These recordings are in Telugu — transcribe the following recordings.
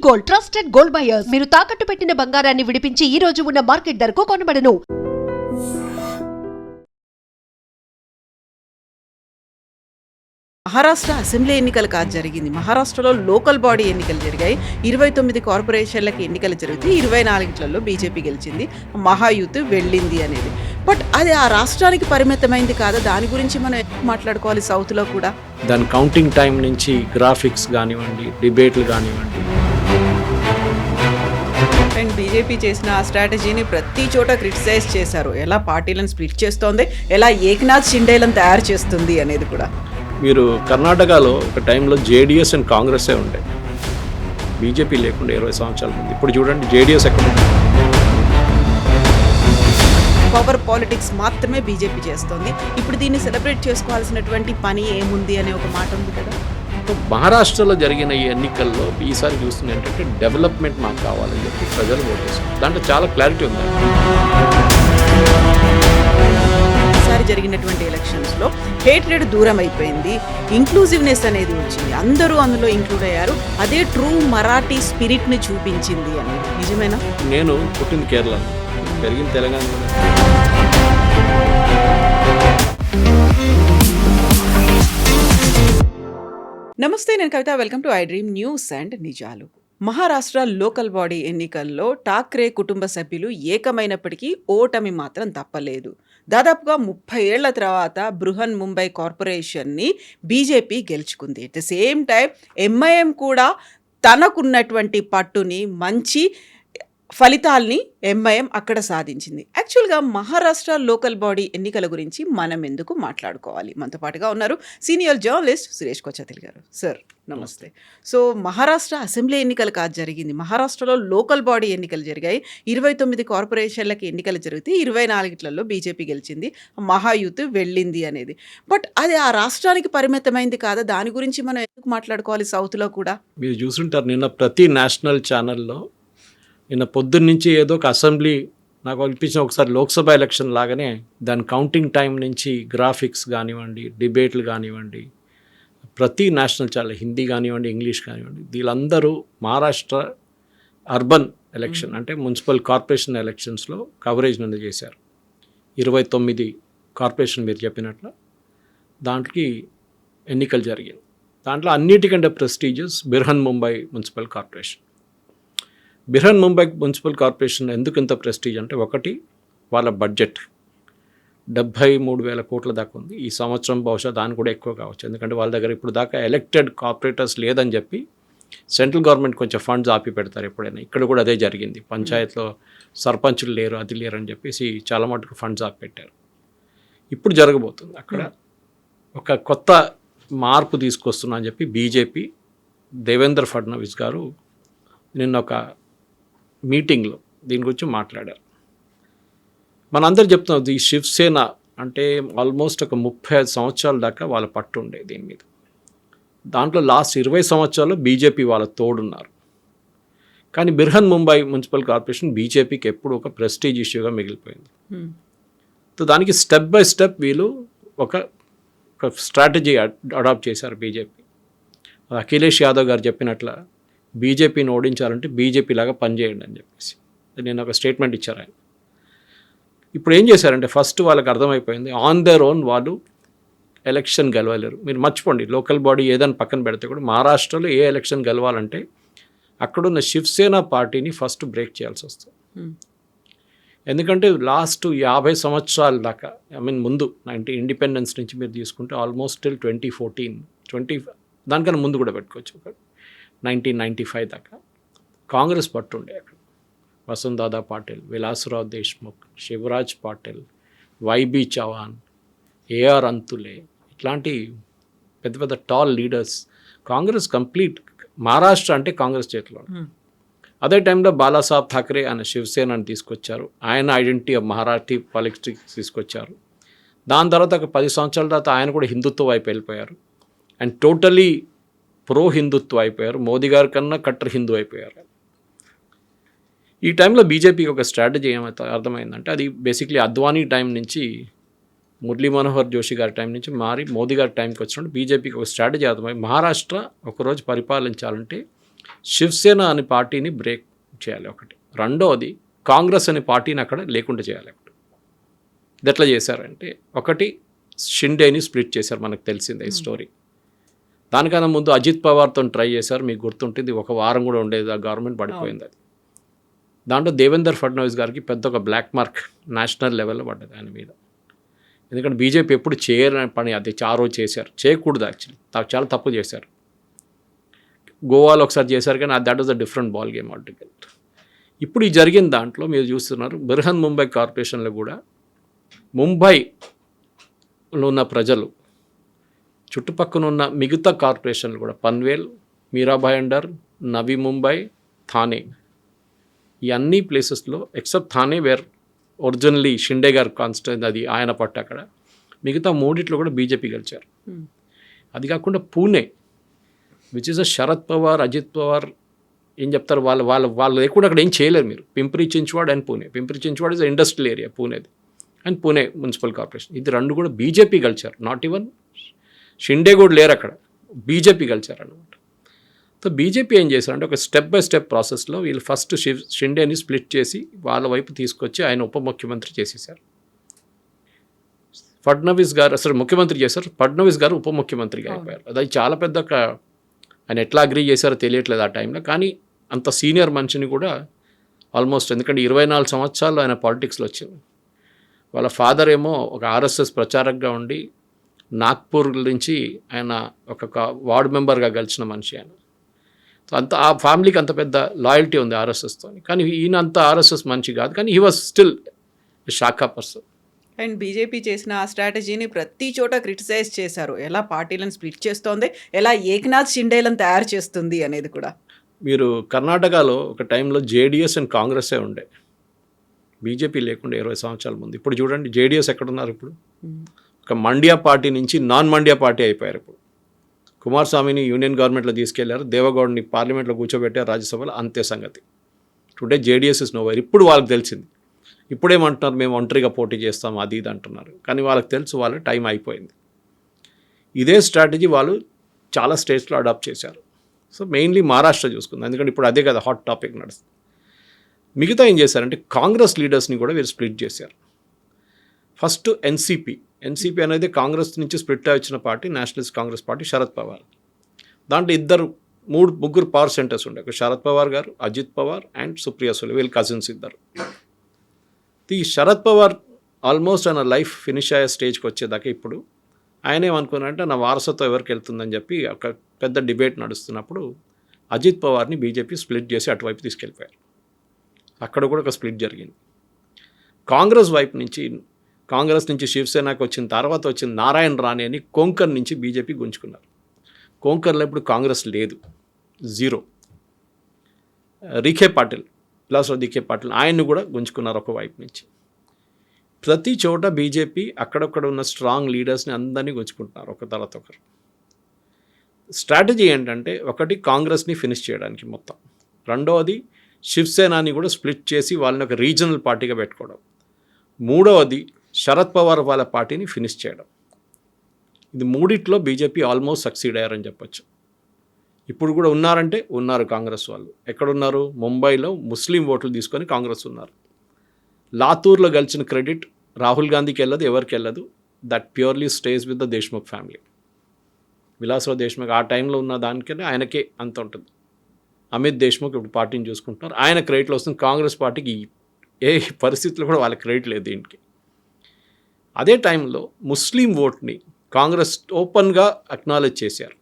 Gold, trusted gold buyers. మీరు తాకట్టు పెట్టిన బంగారాన్ని విడిపించి ఈ రోజు ఉన్న మార్కెట్ ధరకు కొనబడను. మహారాష్ట్ర అసెంబ్లీ ఎన్నికలు కాదు జరిగింది. మహారాష్ట్రలో లోకల్ బాడీ ఎన్నికలు జరిగాయి. 29 కార్పొరేషన్లకి ఎన్నికలు జరిగితే 24లలో బీజేపీ గెలిచింది. మహాయూత్ వెళ్ళింది అనేది. బట్ అది ఆ రాష్ట్రానికి పరిమితమైంది కాదు. దాని గురించి మనం మాట్లాడుకోవాలి. సౌత్లో కూడా దాని కౌంటింగ్ టైం నుంచి గ్రాఫిక్స్ కానివ్వండి, డిబేట్లు కానివ్వండి. అండ్ బీజేపీ చేసిన ఆ స్ట్రాటజీని ప్రతి చోట క్రిటిసైజ్ చేశారు. ఎలా పార్టీలను స్ప్లిట్ చేస్తోంది, ఎలా ఏక్నాథ్ షిండేలను తయారు చేస్తుంది అనేది కూడా. మీరు కర్ణాటకలో ఒక టైంలో జేడీఎస్ అండ్ కాంగ్రెసే ఉండే, బీజేపీ లేకుండా 20 సంవత్సరాల ముందు. ఇప్పుడు చూడండి జేడీఎస్ ఎక్కడ ఉంది. పవర్ పాలిటిక్స్ మాత్రమే బీజేపీ చేస్తోంది. ఇప్పుడు దీన్ని సెలబ్రేట్ చేసుకోవాల్సినటువంటి పని ఏముంది అనే ఒక మాట ఉంది కదా. మహారాష్ట్రలో జరిగిన ఈ ఎన్నికల్లో ఈసారి చూస్తుంది ఏంటంటే డెవలప్మెంట్ మాకు కావాలని చెప్పి ప్రజలు ఓట్ చేస్తారు. దాంట్లో చాలా క్లారిటీ ఉంది. ఈసారి జరిగినటువంటి ఎలక్షన్స్లో హేట్రెడ్ దూరం అయిపోయింది. ఇంక్లూజివ్నెస్ అనేది వచ్చింది. అందరూ అందులో ఇంక్లూడ్ అయ్యారు. అదే ట్రూ మరాఠీ స్పిరిట్ని చూపించింది అని. నిజమేనా? నేను పుట్టింది కేరళ, పెరిగింది తెలంగాణలో. నమస్తే, నేను Kavitha. Welcome to I dream news and నిజాలు. మహారాష్ట్ర లోకల్ బాడీ ఎన్నికల్లో ఠాక్రే కుటుంబ సభ్యులు ఏకమైనప్పటికీ ఓటమి మాత్రం తప్పలేదు. దాదాపుగా 30 ఏళ్ల తర్వాత బృహన్ ముంబై కార్పొరేషన్ని బీజేపీ గెలుచుకుంది. At the same time MIM కూడా తనకున్నటువంటి పట్టుని, మంచి ఫలితాల్ని ఎంఐఎం అక్కడ సాధించింది. యాక్చువల్గా మహారాష్ట్ర లోకల్ బాడీ ఎన్నికల గురించి మనం ఎందుకు మాట్లాడుకోవాలి? మనతో పాటుగా ఉన్నారు సీనియర్ జర్నలిస్ట్ సురేష్ కొచ్చతిల్ గారు. సార్ నమస్తే. సో మహారాష్ట్ర అసెంబ్లీ ఎన్నికలు కాదు జరిగింది. మహారాష్ట్రలో లోకల్ బాడీ ఎన్నికలు జరిగాయి. 29 కార్పొరేషన్లకి ఎన్నికలు జరిగితే 24లలో బీజేపీ గెలిచింది. మహాయూత్ వెళ్ళింది అనేది. బట్ అది ఆ రాష్ట్రానికి పరిమితమైంది కాదు. దాని గురించి మనం ఎందుకు మాట్లాడుకోవాలి? సౌత్లో కూడా మీరు చూసుంటారు, నిన్న ప్రతి నేషనల్ ఛానల్లో నిన్న పొద్దున్న నుంచి ఏదో ఒక అసెంబ్లీ నాకు అనిపించిన ఒకసారి లోక్సభ ఎలక్షన్ లాగానే దాని కౌంటింగ్ టైం నుంచి గ్రాఫిక్స్ కానివ్వండి, డిబేట్లు కానివ్వండి, ప్రతి నేషనల్ ఛానల్, హిందీ కానివ్వండి, ఇంగ్లీష్ కానివ్వండి, వీళ్ళందరూ మహారాష్ట్ర అర్బన్ ఎలక్షన్ అంటే మున్సిపల్ కార్పొరేషన్ ఎలక్షన్స్లో కవరేజ్ నిన్న చేశారు. 29 కార్పొరేషన్ మీరు చెప్పినట్లు దాంట్లోకి ఎన్నికలు జరిగాయి. దాంట్లో అన్నిటికంటే prestigious Brihan Mumbai municipal corporation. Brihan Mumbai municipal corporation ఎందుకు ఇంత ప్రెస్టీజ్ అంటే, ఒకటి వాళ్ళ బడ్జెట్ 73,000 కోట్ల దాకా ఉంది. ఈ సంవత్సరం బహుశా దాని కూడా ఎక్కువ కావచ్చు. ఎందుకంటే వాళ్ళ దగ్గర ఇప్పుడు దాకా ఎలక్టెడ్ కార్పొరేటర్స్ లేదని చెప్పి సెంట్రల్ గవర్నమెంట్ కొంచెం ఫండ్స్ ఆపి పెడతారు ఎప్పుడైనా. ఇక్కడ కూడా అదే జరిగింది. పంచాయత్లో సర్పంచులు లేరు, అది లేరు అని చెప్పేసి చాలా మటుకు ఫండ్స్ ఆపి పెట్టారు. ఇప్పుడు జరగబోతుంది అక్కడ ఒక కొత్త మార్పు తీసుకొస్తున్నా అని చెప్పి బీజేపీ దేవేంద్ర ఫడ్నవీస్ గారు నిన్న ఒక మీటింగ్లో దీని గురించి మాట్లాడారు. మనందరూ చెప్తున్నాం ఈ శివసేన అంటే ఆల్మోస్ట్ ఒక 35 సంవత్సరాల దాకా వాళ్ళ పట్టు ఉండే దీని మీద. దాంట్లో లాస్ట్ 20 సంవత్సరాలు బీజేపీ వాళ్ళ తోడున్నారు. కానీ బిర్హన్ ముంబై మున్సిపల్ కార్పొరేషన్ బీజేపీకి ఎప్పుడు ఒక ప్రెస్టీజ్ ఇష్యూగా మిగిలిపోయింది. సో దానికి స్టెప్ బై స్టెప్ వీళ్ళు ఒక స్ట్రాటజీ అడాప్ట్ చేశారు బీజేపీ. అఖిలేష్ యాదవ్ గారు చెప్పినట్ల బీజేపీని ఓడించాలంటే బీజేపీ లాగా పనిచేయండి అని చెప్పేసి నేను ఒక స్టేట్మెంట్ ఇచ్చారు ఆయన. ఇప్పుడు ఏం చేశారంటే, ఫస్ట్ వాళ్ళకి అర్థమైపోయింది ఆన్ దేర్ ఓన్ వాళ్ళు ఎలక్షన్ గెలవలేరు. మీరు మర్చిపోండి, లోకల్ బాడీ ఏదైనా పక్కన పెడితే కూడా మహారాష్ట్రలో ఏ ఎలక్షన్ గెలవాలంటే అక్కడున్న శివసేన పార్టీని ఫస్ట్ బ్రేక్ చేయాల్సి వస్తుంది. ఎందుకంటే లాస్ట్ 50 సంవత్సరాల దాకా, ముందు ఇండిపెండెన్స్ నుంచి మీరు తీసుకుంటే ఆల్మోస్ట్ టిల్ 2014 దానికన్నా ముందు కూడా పెట్టుకోవచ్చు, 1995 దాకా కాంగ్రెస్ పట్టుండే. అక్కడ వసుంధరా పాటిల్, విలాసరావు దేశ్ముఖ్, శివరాజ్ పాటిల్, వైబీ చవాన్, ఏఆర్ అంతులే, ఇట్లాంటి పెద్ద పెద్ద tall leaders. Congress complete Maharashtra అంటే కాంగ్రెస్ చేతిలో. అదే టైంలో బాలాసాహెబ్ ఠాక్రే ఆయన శివసేనని తీసుకొచ్చారు. ఆయన ఐడెంటిటీ ఆఫ్ మరాఠీ పాలిటిక్స్ తీసుకొచ్చారు. దాని తర్వాత ఒక 10 సంవత్సరాల తర్వాత ఆయన కూడా హిందుత్వ వైపు వెళ్ళిపోయారు అండ్ టోటలీ ప్రో హిందుత్వ అయిపోయారు. మోదీ గారి కన్నా కట్టర్ హిందూ అయిపోయారు. ఈ టైంలో బీజేపీకి ఒక స్ట్రాటజీ ఏమైతే అర్థమైందంటే, అది బేసిక్లీ అద్వానీ టైం నుంచి మురళీ మనోహర్ జోషి గారి టైం నుంచి మారి మోదీ గారి టైంకి వచ్చినప్పుడు బీజేపీకి ఒక స్ట్రాటజీ అర్థమై, మహారాష్ట్ర ఒకరోజు పరిపాలించాలంటే శివసేన అనే పార్టీని బ్రేక్ చేయాలి ఒకటి. రెండోది కాంగ్రెస్ అనే పార్టీని అక్కడ లేకుండా చేయాలి ఒకటి. ఇది ఎట్లా చేశారంటే, ఒకటి షిండేని స్ప్లిట్ చేశారు, మనకు తెలిసిందే ఈ స్టోరీ. దానికన్నా ముందు అజిత్ పవార్తో ట్రై చేశారు, మీకు గుర్తుంటుంది. ఒక వారం కూడా ఉండేది, ఆ గవర్నమెంట్ పడిపోయింది. అది దాంట్లో దేవేందర్ ఫడ్నవీస్ గారికి పెద్ద ఒక బ్లాక్ మార్క్ నేషనల్ లెవెల్లో పడ్డది ఆయన మీద. ఎందుకంటే బీజేపీ ఎప్పుడు చేయని పని అది ఆ రోజు చేశారు, చేయకూడదు యాక్చువల్లీ, చాలా తప్పు చేశారు. గోవాలో ఒకసారి చేశారు, కానీ that was a different ball game altogether. ఇప్పుడు ఈ జరిగిన దాంట్లో మీరు చూస్తున్నారు, బృహన్ ముంబై కార్పొరేషన్లో కూడా ముంబైలో ఉన్న ప్రజలు, చుట్టుపక్కల ఉన్న మిగతా కార్పొరేషన్లు కూడా, పన్వేల్, మీరా భాయండర్, నవీ ముంబై, థానే, ఈ అన్ని ప్లేసెస్లో except Thane where originally Shinde గారు కాన్స్టిట్యూన్సీ, అది ఆయన పట్టు, అక్కడ మిగతా మూడిట్లో కూడా బీజేపీ గెలిచారు. అది కాకుండా Pune, which is a Sharad Pawar, Ajit Pawar, ఏం చెప్తారు, వాళ్ళు లేకుండా అక్కడ ఏం చేయలేరు మీరు. Pimpri Chinchwad and Pune. Pimpri Chinchwad is industrial area పూణేది, అండ్ పూణే మున్సిపల్ కార్పొరేషన్. ఇది రెండు కూడా బీజేపీ గెలిచారు. నాట్ ఈవెన్ షిండే కూడా లేరు అక్కడ, బీజేపీ గెలిచారు అనమాట. సో బీజేపీ ఏం చేశారంటే, ఒక స్టెప్ బై స్టెప్ ప్రాసెస్లో వీళ్ళు ఫస్ట్ షిండేని స్ప్లిట్ చేసి వాళ్ళ వైపు తీసుకొచ్చి ఆయన ఉప ముఖ్యమంత్రి చేసేసారు. ఫడ్నవీస్ గారు అసలు ముఖ్యమంత్రి చేశారు, ఫడ్నవీస్ గారు ఉప ముఖ్యమంత్రిగా అయిపోయారు. అది చాలా పెద్ద ఆయన ఎట్లా అగ్రీ చేశారో తెలియట్లేదు ఆ టైంలో. కానీ అంత సీనియర్ మనిషిని కూడా ఆల్మోస్ట్, ఎందుకంటే 24 సంవత్సరాలు ఆయన పాలిటిక్స్లో వచ్చారు. వాళ్ళ ఫాదర్ ఏమో ఒక ఆర్ఎస్ఎస్ ప్రచారకగా ఉండి నాగ్పూర్ నుంచి ఆయన ఒక వార్డు మెంబర్గా గెలిచిన మనిషి ఆయన. సో అంత ఆ ఫ్యామిలీకి అంత పెద్ద లాయల్టీ ఉంది ఆర్ఎస్ఎస్తో. కానీ ఈయన అంత ఆర్ఎస్ఎస్ మనిషి కాదు, కానీ హీ వాజ్ స్టిల్ శాఖా పర్సన్. అండ్ బీజేపీ చేసిన ఆ స్ట్రాటజీని ప్రతి చోట క్రిటిసైజ్ చేశారు, ఎలా పార్టీలను స్ప్లిట్ చేస్తోంది, ఎలా ఏక్నాథ్ షిండేలను తయారు చేస్తుంది అనేది కూడా. మీరు కర్ణాటకలో ఒక టైంలో జేడిఎస్ అండ్ కాంగ్రెసే ఉండే, బీజేపీ లేకుండా 20 సంవత్సరాల ముందు. ఇప్పుడు చూడండి జేడిఎస్ ఎక్కడున్నారు ఇప్పుడు. ఒక మండ్యా పార్టీ నుంచి నాన్ మండ్యా పార్టీ అయిపోయారు. ఇప్పుడు కుమారస్వామిని యూనియన్ గవర్నమెంట్లో తీసుకెళ్లారు, దేవగౌడ్ని పార్లమెంట్లో కూర్చోబెట్టారు, రాజ్యసభలో, అంతే సంగతి. Today JDS is nowhere. ఇప్పుడు వాళ్ళకి తెలిసింది, ఇప్పుడేమంటున్నారు, మేము ఒంటరిగా పోటీ చేస్తాం అది ఇది అంటున్నారు. కానీ వాళ్ళకి తెలుసు వాళ్ళ టైం అయిపోయింది. ఇదే స్ట్రాటజీ వాళ్ళు చాలా స్టేట్స్లో అడాప్ట్ చేశారు. సో మెయిన్లీ మహారాష్ట్ర చూసుకుందాం, ఎందుకంటే ఇప్పుడు అదే కదా హాట్ టాపిక్ నడుస్తుంది. మిగతా ఏం చేశారంటే, కాంగ్రెస్ లీడర్స్ని కూడా వీరు స్ప్లిట్ చేశారు. ఫస్ట్ ఎన్సీపీ అనేది కాంగ్రెస్ నుంచి స్ప్లిట్ వచ్చిన party, Nationalist Congress party, Sharad Pawar. దాంట్లో ముగ్గురు పవర్ సెంటర్స్ ఉండే, శరద్ పవార్ గారు, అజిత్ పవార్ అండ్ సుప్రియా సులే, వీళ్ళు కజిన్స్ ఇద్దరు. ఈ శరద్ పవార్ ఆల్మోస్ట్ ఆయన లైఫ్ ఫినిష్ అయ్యే స్టేజ్కి వచ్చేదాకా ఇప్పుడు ఆయన ఏమనుకున్నారంటే, నా వారసత్వం ఎవరికి వెళ్తుందని చెప్పి ఒక పెద్ద డిబేట్ నడుస్తున్నప్పుడు అజిత్ పవార్ని బీజేపీ స్ప్లిట్ చేసి అటువైపు తీసుకెళ్ళిపోయారు. అక్కడ కూడా ఒక స్ప్లిట్ జరిగింది. కాంగ్రెస్ నుంచి శివసేనకు వచ్చిన తర్వాత వచ్చిన నారాయణ రాణే అని కొంకర్ నుంచి బీజేపీ గుంజుకున్నారు. కొంకర్లో ఇప్పుడు కాంగ్రెస్ లేదు, జీరో. రీఖే పాటిల్, బిలాసరావు దిఖే పాటిల్, ఆయన్ని కూడా గుంజుకున్నారు ఒకవైపు నుంచి. ప్రతి చోట బీజేపీ అక్కడక్కడ ఉన్న స్ట్రాంగ్ లీడర్స్ని అందరినీ గుంజుకుంటున్నారు ఒక తర్వాత ఒకరు. స్ట్రాటజీ ఏంటంటే, ఒకటి కాంగ్రెస్ని ఫినిష్ చేయడానికి మొత్తం, రెండవది శివసేనాని కూడా స్ప్లిట్ చేసి వాళ్ళని ఒక రీజనల్ పార్టీగా పెట్టుకోవడం, మూడవది శరద్ పవార్ వాళ్ళ పార్టీని ఫినిష్ చేయడం. ఇది మూడిట్లో బీజేపీ ఆల్మోస్ట్ సక్సీడ్ అయ్యారని చెప్పొచ్చు. ఇప్పుడు కూడా ఉన్నారు కాంగ్రెస్ వాళ్ళు. ఎక్కడున్నారు? ముంబైలో ముస్లిం ఓట్లు తీసుకొని కాంగ్రెస్ ఉన్నారు. లాతూర్లో గెలిచిన క్రెడిట్ రాహుల్ గాంధీకి వెళ్ళదు, ఎవరికి వెళ్ళదు. That purely stays with the Deshmukh family. Vilasrao Deshmukh ఆ టైంలో ఉన్న దానికనే ఆయనకే అంత ఉంటుంది. అమిత్ దేశ్ముఖ్ ఇప్పుడు పార్టీని చూసుకుంటున్నారు, ఆయన క్రెడిట్లో వస్తుంది. కాంగ్రెస్ పార్టీకి ఏ పరిస్థితుల్లో కూడా వాళ్ళ క్రెడిట్ లేదు దీనికి. అదే టైంలో ముస్లిం ఓట్ని కాంగ్రెస్ ఓపెన్గా అక్నాలెడ్జ్ చేశారు,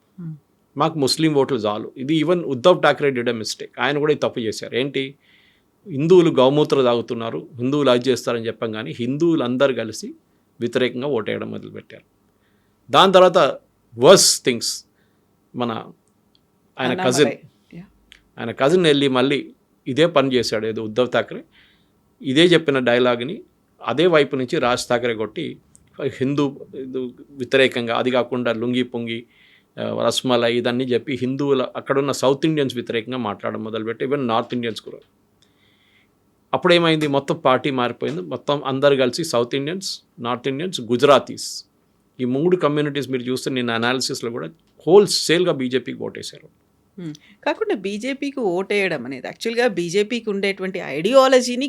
మాకు ముస్లిం ఓట్లు చాలు. ఇది even Uddhav Thackeray did a mistake, ఆయన కూడా ఈ తప్పు చేశారు. ఏంటి, హిందువులు గౌమూత్ర తాగుతున్నారు, హిందువులు అది చేస్తారని చెప్పాం, కానీ హిందువులు అందరు కలిసి వ్యతిరేకంగా ఓటేయడం మొదలుపెట్టారు. దాని తర్వాత వర్స్ థింగ్స్, ఆయన కజిన్ వెళ్ళి మళ్ళీ ఇదే పని చేశాడు, ఏదో ఉద్ధవ్ ఠాక్రే ఇదే చెప్పిన డైలాగ్ని అదే వైపు నుంచి రాజ్ ఠాక్రే కొట్టి హిందూ వ్యతిరేకంగా, అది కాకుండా లుంగి పొంగి రస్మలై ఇదన్నీ చెప్పి హిందువుల అక్కడున్న సౌత్ ఇండియన్స్ వ్యతిరేకంగా మాట్లాడడం మొదలుపెట్టి, ఈవెన్ నార్త్ ఇండియన్స్ కూడా. అప్పుడేమైంది, మొత్తం పార్టీ మారిపోయింది. మొత్తం అందరు కలిసి south Indians, north Indians, Gujaratis, ఈ 3 కమ్యూనిటీస్ మీరు చూస్తే నిన్న అనాలిసిస్లో కూడా హోల్సేల్గా బీజేపీకి ఓటేశారు. కాకుండా బీజేపీకి ఓటేయడం అనేది యాక్చువల్‌గా బీజేపీకి ఉండేటువంటి ఐడియాలజీని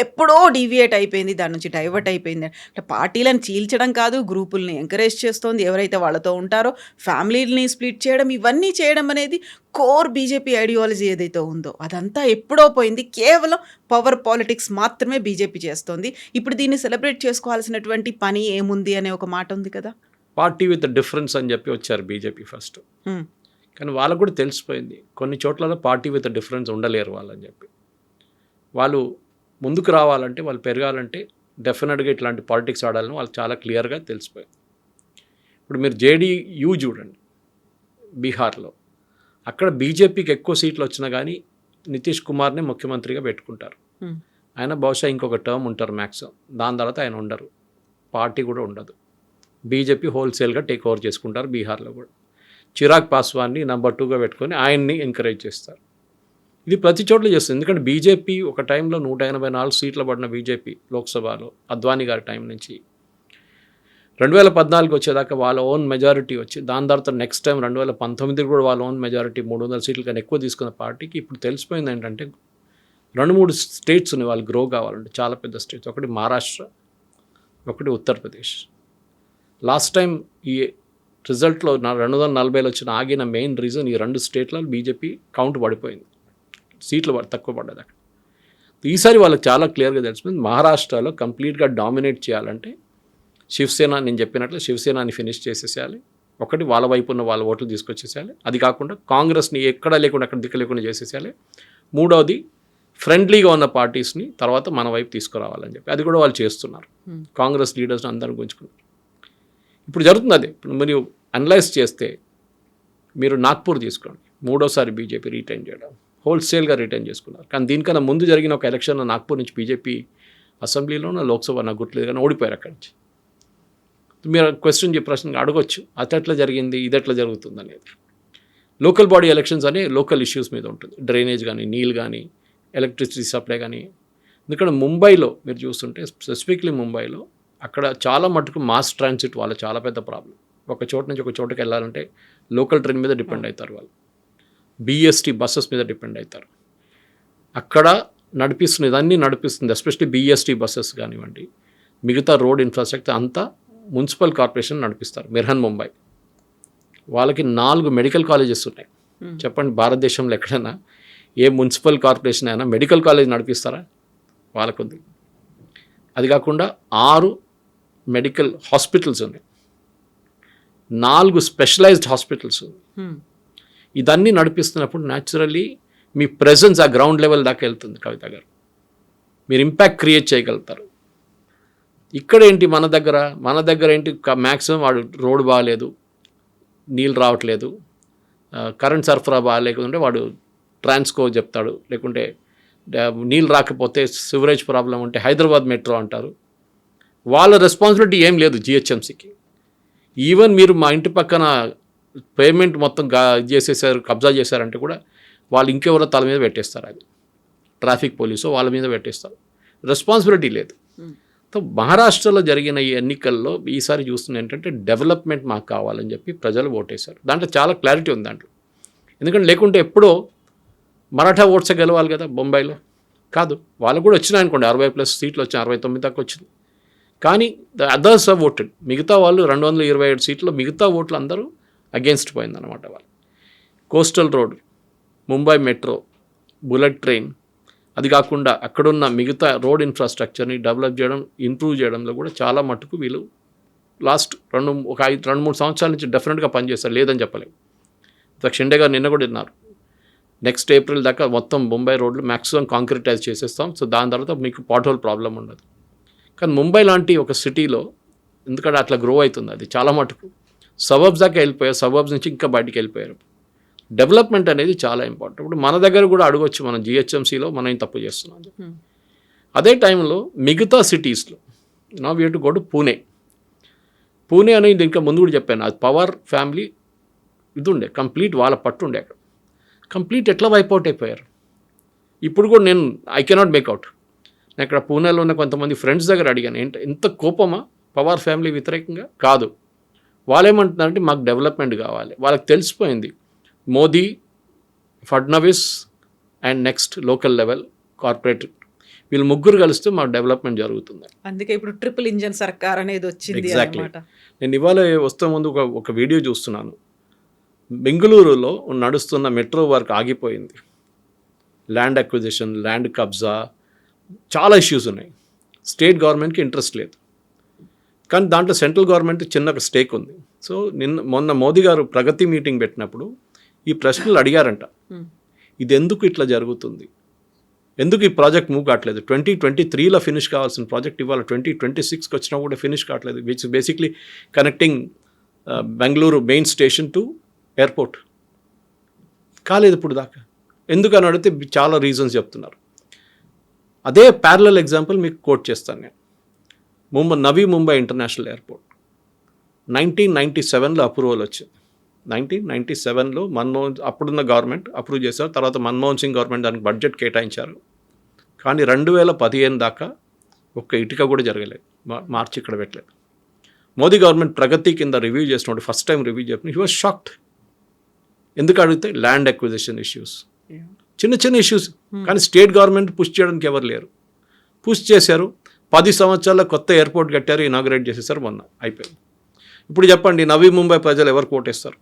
ఎప్పుడో డీవియేట్ అయిపోయింది. దాని నుంచి డైవర్ట్ అయిపోయింది. అంటే పార్టీలను చీల్చడం కాదు, గ్రూపుల్ని ఎంకరేజ్ చేస్తోంది. ఎవరైతే వాళ్ళతో ఉంటారో ఫ్యామిలీలని స్ప్లిట్ చేయడం, ఇవన్నీ చేయడం అనేది కోర్ బీజేపీ ఐడియాలజీ ఏదైతే ఉందో అదంతా ఎప్పుడో పోయింది. కేవలం పవర్ పాలిటిక్స్ మాత్రమే బీజేపీ చేస్తోంది. ఇప్పుడు దీన్ని సెలబ్రేట్ చేసుకోవాల్సినటువంటి పని ఏముంది అనే ఒక మాట ఉంది కదా! పార్టీ విత్ డిఫరెన్స్ అని చెప్పి వచ్చారు బీజేపీ ఫస్ట్. హ్మ్. కానీ వాళ్ళకు కూడా తెలిసిపోయింది కొన్ని చోట్లలో పార్టీ విత్ డిఫరెన్స్ ఉండలేరు వాళ్ళని చెప్పి. వాళ్ళు ముందుకు రావాలంటే, వాళ్ళు పెరగాలంటే డెఫినెట్గా ఇట్లాంటి పాలిటిక్స్ ఆడాలని వాళ్ళకి చాలా క్లియర్గా తెలిసిపోయింది. ఇప్పుడు మీరు జేడీయూ చూడండి బీహార్లో, అక్కడ బీజేపీకి ఎక్కువ సీట్లు వచ్చినా కానీ నితీష్ కుమార్నే ముఖ్యమంత్రిగా పెట్టుకుంటారు. ఆయన బహుశా ఇంకొక టర్మ్ ఉంటారు మ్యాక్సిమం, దాని తర్వాత ఆయన ఉండరు, పార్టీ కూడా ఉండదు. బీజేపీ హోల్సేల్గా టేక్ ఓవర్ చేసుకుంటారు బీహార్లో కూడా. చిరాగ్ పాస్వాన్ని నెంబర్ 2గా పెట్టుకొని ఆయన్ని ఎంకరేజ్ చేస్తారు. ఇది ప్రతి చోట్ల చేస్తుంది. ఎందుకంటే బీజేపీ ఒక టైంలో 184 సీట్లు పడిన బీజేపీ లోక్సభలో అద్వానీ గారి టైం నుంచి 2014 వచ్చేదాకా వాళ్ళ ఓన్ మెజారిటీ వచ్చి, దాని తర్వాత నెక్స్ట్ టైం 2019 కూడా వాళ్ళ ఓన్ మెజారిటీ 300 సీట్ల కన్నా ఎక్కువ తీసుకున్న పార్టీకి ఇప్పుడు తెలిసిపోయింది ఏంటంటే 2-3 స్టేట్స్ ఉన్నాయి వాళ్ళు గ్రో కావాలంటే, చాలా పెద్ద స్టేట్స్. ఒకటి మహారాష్ట్ర, ఒకటి ఉత్తరప్రదేశ్. లాస్ట్ టైం ఈ రిజల్ట్లో 240 వచ్చిన ఆగిన మెయిన్ రీజన్ ఈ 2 స్టేట్లలో బీజేపీ కౌంట్ పడిపోయింది, సీట్లు తక్కువ పడ్డది అక్కడ. ఈసారి వాళ్ళకి చాలా క్లియర్గా తెలిసిపోయింది మహారాష్ట్రలో కంప్లీట్గా డామినేట్ చేయాలంటే శివసేన, నేను చెప్పినట్లు శివసేనాని ఫినిష్ చేసేసేయాలి. ఒకటి వాళ్ళ వైపు ఉన్న వాళ్ళ ఓట్లు తీసుకొచ్చేసేయాలి. అది కాకుండా కాంగ్రెస్ని ఎక్కడా లేకుండా అక్కడ దిక్కు లేకుండా చేసేసేయాలి. మూడవది ఫ్రెండ్లీగా ఉన్న పార్టీస్ని తర్వాత మన వైపు తీసుకురావాలని చెప్పి అది కూడా వాళ్ళు చేస్తున్నారు. కాంగ్రెస్ లీడర్స్ని అందరూ గుంజుకున్నారు. ఇప్పుడు జరుగుతుంది అదే. ఇప్పుడు మీరు అనలైజ్ చేస్తే మీరు నాగ్పూర్ తీసుకోండి, 3వ బీజేపీ రిటైన్ చేయడం, హోల్సేల్గా రిటైన్ చేసుకున్నారు. కానీ దీనికన్నా ముందు జరిగిన ఒక ఎలక్షన్లో నాగ్పూర్ నుంచి బీజేపీ అసెంబ్లీలోనూ లోక్సభ నాకు గుర్తులేదు కానీ ఓడిపోయారు అక్కడి నుంచి. మీరు క్వశ్చన్ ప్రశ్న అడగొచ్చు, అట్లా జరిగింది, ఇది ఎట్లా జరుగుతుంది అనేది. లోకల్ బాడీ ఎలక్షన్స్ అనే లోకల్ ఇష్యూస్ మీద ఉంటుంది, డ్రైనేజ్ కానీ, నీళ్ళు కానీ, ఎలక్ట్రిసిటీ సప్లై కానీ. ఎందుకంటే ముంబైలో మీరు చూస్తుంటే స్పెసిఫిక్లీ ముంబైలో అక్కడ చాలా మటుకు మాస్ ట్రాన్సిట్ వాళ్ళ చాలా పెద్ద ప్రాబ్లం. ఒక చోట నుంచి ఒక చోటుకి వెళ్ళాలంటే లోకల్ ట్రైన్ మీద డిపెండ్ అవుతారు వాళ్ళు, BST బస్సెస్ మీద డిపెండ్ అవుతారు. అక్కడ నడిపిస్తుంది, ఇదన్నీ నడిపిస్తుంది, ఎస్పెషల్లీ BST బస్సెస్ కానివ్వండి, మిగతా రోడ్ ఇన్ఫ్రాస్ట్రక్చర్ అంతా మున్సిపల్ కార్పొరేషన్ నడిపిస్తారు. మిర్హన్ ముంబై వాళ్ళకి 4 మెడికల్ కాలేజెస్ ఉన్నాయి. చెప్పండి భారతదేశంలో ఎక్కడైనా ఏ మున్సిపల్ కార్పొరేషన్ అయినా మెడికల్ కాలేజ్ నడిపిస్తారా? వాళ్ళకుంది. అది కాకుండా 6 మెడికల్ హాస్పిటల్స్ ఉన్నాయి, 4 స్పెషలైజ్డ్ హాస్పిటల్స్ ఉన్నాయి. ఇదన్నీ నడిపిస్తున్నప్పుడు న్యాచురల్లీ మీ ప్రెజెన్స్ ఆ గ్రౌండ్ లెవెల్ దాకా వెళ్తుంది. కవిత గారు, మీరు ఇంపాక్ట్ క్రియేట్ చేయగలుగుతారు. ఇక్కడ ఏంటి మన దగ్గర ఏంటి మ్యాక్సిమం వాడు రోడ్డు బాగాలేదు, నీళ్ళు రావట్లేదు, కరెంట్ సరఫరా బాగాలేకుంటే వాడు ట్రాన్స్కో చెప్తాడు, లేకుంటే నీళ్ళు రాకపోతే సివరేజ్ ప్రాబ్లం ఉంటే హైదరాబాద్ మెట్రో అంటారు. వాళ్ళ రెస్పాన్సిబిలిటీ ఏం లేదు జిహెచ్ఎంసీకి. ఈవెన్ మీరు మా ఇంటి పక్కన పేమెంట్ మొత్తం చేసేసారు, కబ్జా చేశారంటే కూడా వాళ్ళు ఇంకెవరో తల మీద పెట్టేస్తారు, అది ట్రాఫిక్ పోలీసు వాళ్ళ మీద పెట్టేస్తారు, రెస్పాన్సిబిలిటీ లేదు. సో మహారాష్ట్రలో జరిగిన ఈ ఎన్నికల్లో ఈసారి చూస్తున్న ఏంటంటే డెవలప్మెంట్ మాకు కావాలని చెప్పి ప్రజలు ఓటేశారు. దాంట్లో చాలా క్లారిటీ ఉంది దాంట్లో. ఎందుకంటే లేకుంటే ఎప్పుడో మరాఠా ఓట్సే గెలవాలి కదా బొంబాయిలో, కాదు వాళ్ళకు కూడా వచ్చినాయి అనుకోండి, 60+ సీట్లు వచ్చాయి, 69 దాకా వచ్చింది. కానీ ద అదర్స్ ఆర్ ఓటెడ్, మిగతా వాళ్ళు 227 సీట్లు, మిగతా ఓట్లు అందరూ అగేన్స్ట్ పోయిందన్నమాట వాళ్ళు. Coastal road, Mumbai metro, bullet train, అది కాకుండా అక్కడున్న మిగతా రోడ్ ఇన్ఫ్రాస్ట్రక్చర్ని డెవలప్ చేయడం, ఇంప్రూవ్ చేయడంలో కూడా చాలా మట్టుకు వీళ్ళు లాస్ట్ 2-3 సంవత్సరాల నుంచి డెఫినెట్గా పనిచేస్తారు, లేదని చెప్పలేము. షిండే గారు నిన్న కూడా విన్నారు, నెక్స్ట్ ఏప్రిల్ దాకా మొత్తం ముంబై రోడ్లు మ్యాక్సిమం కాంక్రిటైజ్ చేసేస్తాం, సో దాని తర్వాత మీకు పాట్ హోల్ ప్రాబ్లం ఉండదు. కానీ ముంబై లాంటి ఒక సిటీలో ఎందుకంటే అట్లా గ్రో అవుతుంది, అది చాలా మటుకు సబర్బ్స్ దాకా వెళ్ళిపోయారు, సబర్బ్స్ నుంచి ఇంకా బయటికి వెళ్ళిపోయారు. డెవలప్మెంట్ అనేది చాలా ఇంపార్టెంట్. ఇప్పుడు మన దగ్గర కూడా అడగొచ్చు, మనం జిహెచ్ఎంసీలో మనం ఏం తప్పు చేస్తున్నాం. అదే టైంలో మిగతా సిటీస్లో we have to go to Pune అనేది ఇంకా ముందు కూడా చెప్పాను, అది పవర్ ఫ్యామిలీ ఇది ఉండే, కంప్లీట్ వాళ్ళ పట్టు ఉండే, అక్కడ కంప్లీట్ ఎట్లా వైప్అవుట్ అయిపోయారు. ఇప్పుడు కూడా నేను ఐ కెనాట్ మేక్అవుట్. నేను ఇక్కడ పూణేలో ఉన్న కొంతమంది ఫ్రెండ్స్ దగ్గర అడిగాను, ఎంత కోపమా పవర్ ఫ్యామిలీ వ్యతిరేకంగా? కాదు, వాళ్ళు ఏమంటున్నారంటే మాకు డెవలప్మెంట్ కావాలి. వాళ్ళకి తెలిసిపోయింది Modi Fadnavis and next local level corporate వీళ్ళు ముగ్గురు కలిస్తే మా డెవలప్మెంట్ జరుగుతుంది. అందుకే ఇప్పుడు ట్రిపుల్ ఇంజన్ సర్కార్ అనేది వచ్చింది ఎగ్జాక్ట్లీ. అన్నమాట. నేను ఇవాళ వస్తే ముందు ఒక వీడియో చూస్తున్నాను. బెంగళూరులో నడుస్తున్న మెట్రో వర్క్ ఆగిపోయింది. ల్యాండ్ అక్విజిషన్, ల్యాండ్ కబ్జా, చాలా ఇష్యూస్ ఉన్నాయి. స్టేట్ గవర్నమెంట్కి ఇంట్రెస్ట్ లేదు, కానీ దాంట్లో సెంట్రల్ గవర్నమెంట్ చిన్న స్టేక్ ఉంది. సో మొన్న మోదీ గారు ప్రగతి మీటింగ్ పెట్టినప్పుడు ఈ ప్రశ్నలు అడిగారంట. ఇది ఎందుకు ఇట్లా జరుగుతుంది, ఎందుకు ఈ ప్రాజెక్ట్ మూవ్ కావట్లేదు? 2023లో ఫినిష్ కావాల్సిన ప్రాజెక్ట్ ఇవాళ 2026కి వచ్చినా కూడా ఫినిష్ కావట్లేదు. Which basically connecting Bengaluru main station to airport కాలేదు ఇప్పుడు దాకా. ఎందుకని అడిగితే చాలా రీజన్స్ చెప్తున్నారు. అదే ప్యారలల్ ఎగ్జాంపుల్ మీకు కోట్ చేస్తాను నేను. నవీ ముంబై ఇంటర్నేషనల్ ఎయిర్పోర్ట్ 1997లో అప్రూవల్ వచ్చింది. 1997లో అప్పుడున్న గవర్నమెంట్ అప్రూవ్ చేశారు. తర్వాత మన్మోహన్ సింగ్ గవర్నమెంట్ దానికి బడ్జెట్ కేటాయించారు. కానీ 2015 దాకా ఒక్క ఇటుక కూడా జరగలేదు. మార్చి ఇక్కడ పెట్టలేదు. మోదీ గవర్నమెంట్ ప్రగతి కింద రివ్యూ చేసినప్పుడు ఫస్ట్ టైం రివ్యూ చెప్పిన హీ వాజ్ షాక్డ్. ఎందుకు అడిగితే ల్యాండ్ అక్విజిషన్ ఇష్యూస్, చిన్న చిన్న ఇష్యూస్. కానీ స్టేట్ గవర్నమెంట్ పుష్ చేయడానికి ఎవరు లేరు. పుష్ చేశారు. 10 సంవత్సరాల కొత్త ఎయిర్పోర్ట్ కట్టారు, ఇనాగ్రేట్ చేసేసారు, మొన్న అయిపోయింది. ఇప్పుడు చెప్పండి, నవీ ముంబై ప్రజలు ఎవరు ఓటేస్తారు?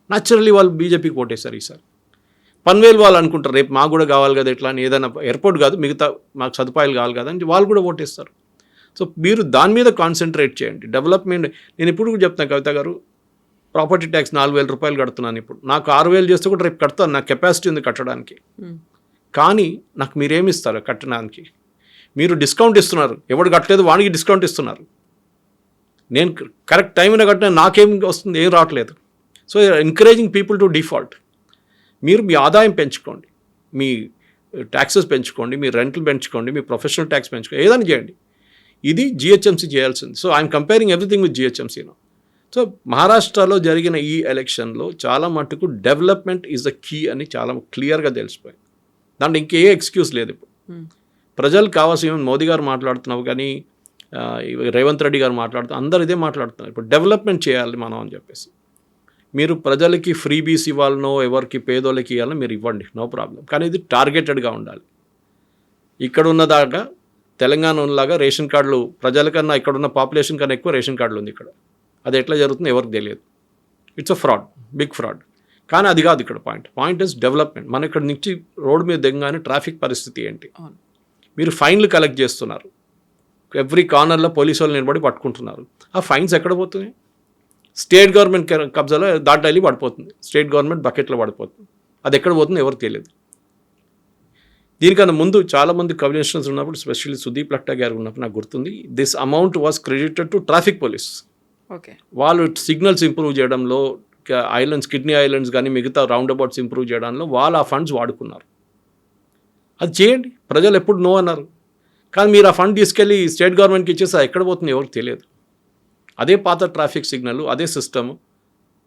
న్యాచురల్లీ వాళ్ళు బీజేపీకి ఓటేస్తారు ఈసారి. పన్వేల్ వాళ్ళు అనుకుంటారు రేపు మాకు కూడా కావాలి కదా ఇట్లా అని, ఏదైనా ఎయిర్పోర్ట్ కాదు మిగతా మాకు సదుపాయాలు కావాలి కదా అని వాళ్ళు కూడా ఓటేస్తారు. సో మీరు దాని మీద కాన్సన్ట్రేట్ చేయండి. డెవలప్మెంట్ నేను ఇప్పుడు కూడా చెప్తాను కవిత గారు, ప్రాపర్టీ ట్యాక్స్ 4,000 రూపాయలు కడుతున్నాను. ఇప్పుడు నాకు 6,000 చేస్తే కూడా రేపు కడతాను, నాకు కెపాసిటీ ఉంది కట్టడానికి. కానీ నాకు మీరేమి ఇస్తారు కట్టడానికి? మీరు డిస్కౌంట్ ఇస్తున్నారు, ఎవడు కట్టలేదు వానికి డిస్కౌంట్ ఇస్తున్నారు. నేను కరెక్ట్ టైంలో కట్టిన నాకేం వస్తుంది? ఏం రావట్లేదు. So encouraging people to default. మీరు మీ ఆదాయం పెంచుకోండి, మీ ట్యాక్సెస్ పెంచుకోండి, మీ రెంట్లు పెంచుకోండి, మీ ప్రొఫెషనల్ ట్యాక్స్ పెంచుకోండి, ఏదైనా చేయండి. ఇది జిహెచ్ఎంసీ చేయాల్సింది. So I'm comparing everything with GHMC no. So మహారాష్ట్రలో జరిగిన ఈ ఎలక్షన్లో చాలా మటుకు డెవలప్మెంట్ ఈజ్ ద కీ అని చాలా క్లియర్గా తెలిసిపోయింది. దాంట్లో ఇంకే ఎక్స్క్యూజ్ లేదు. ఇప్పుడు ప్రజలకు కావాల్సిన మోదీ గారు మాట్లాడుతున్నావు, కానీ రేవంత్ రెడ్డి గారు మాట్లాడుతున్నారు, అందరు ఇదే మాట్లాడుతున్నారు. ఇప్పుడు డెవలప్మెంట్ చేయాలి మనం అని చెప్పేసి. మీరు ప్రజలకి ఫ్రీబీస్ ఇవ్వాలనో ఎవరికి పేదోళ్ళకి ఇవ్వాలనో మీరు ఇవ్వండి, నో ప్రాబ్లం. కానీ ఇది టార్గెటెడ్గా ఉండాలి. ఇక్కడ ఉన్నదాకా తెలంగాణ ఉన్నలాగా రేషన్ కార్డులు ప్రజలకన్నా ఇక్కడున్న పాపులేషన్ కన్నా ఎక్కువ రేషన్ కార్డులు ఉంది ఇక్కడ. అది ఎట్లా జరుగుతుందో ఎవరికి తెలియదు. It's a fraud, big fraud. కానీ అది కాదు ఇక్కడ పాయింట్ ఇస్ డెవలప్మెంట్. మన ఇక్కడ నుంచి రోడ్డు మీద దిగగానే ట్రాఫిక్ పరిస్థితి ఏంటి? మీరు ఫైన్లు కలెక్ట్ చేస్తున్నారు, ఎవ్రీ కార్నర్లో పోలీసు వాళ్ళు నిలబడి పట్టుకుంటున్నారు. ఆ ఫైన్స్ ఎక్కడ పోతున్నాయి? స్టేట్ గవర్నమెంట్ కబ్జాలో దాంట్లో వెళ్ళి పడిపోతుంది, స్టేట్ గవర్నమెంట్ బకెట్లో పడిపోతుంది. అది ఎక్కడ పోతుందో ఎవరికి తెలియదు. దీనికన్నా ముందు చాలామంది కమిషనర్స్ ఉన్నప్పుడు, స్పెషల్లీ సుదీప్ లక్టా గారు ఉన్నప్పుడు నాకు గుర్తుంది, this amount was credited to traffic police. Okay, వాళ్ళు సిగ్నల్స్ ఇంప్రూవ్ చేయడంలో, ఐలాండ్స్, కిడ్నీ ఐలాండ్స్ కానీ మిగతా రౌండ్ అబౌట్స్ ఇంప్రూవ్ చేయడంలో వాళ్ళు ఆ ఫండ్స్ వాడుకున్నారు. అది చేయండి, ప్రజలు ఎప్పుడు నో అన్నారు. కానీ మీరు ఆ ఫండ్ తీసుకెళ్ళి స్టేట్ గవర్నమెంట్కి ఇచ్చేసి ఎక్కడ పోతుంది ఎవరికి తెలియదు. అదే పాత ట్రాఫిక్ సిగ్నల్, అదే సిస్టమ్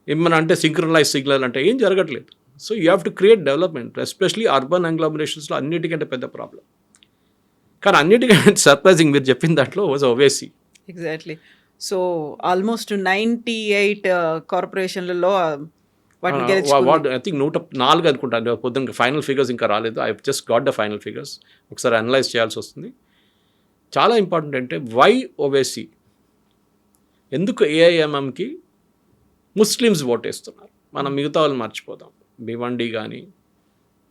ఏమన్నా అంటే సింక్రనైజ్ సిగ్నల్ అంటే ఏం జరగట్లేదు. So you have to create development, especially urban అగ్లామరేషన్స్లో అన్నిటికంటే పెద్ద ప్రాబ్లం. కానీ అన్నిటికంటే సర్ప్రైజింగ్ మీరు చెప్పిన దాంట్లో was Owaisi. Exactly. So almost 98 కార్పొరేషన్లలో వాటిని గెలుచుకుంది. ఐ థింక్ 104 అనుకుంటాను. పొద్దున్న ఫైనల్ ఫిగర్స్ ఇంకా రాలేదు. I just got the final figures. ఒకసారి అనలైజ్ చేయాల్సి వస్తుంది. చాలా ఇంపార్టెంట్ అంటే వై ఓవేసీ, ఎందుకు ఏఐఎంఎంకి ముస్లిమ్స్ ఓటేస్తున్నారు? మనం మిగతా వాళ్ళు మర్చిపోతాం. భివండి కానీ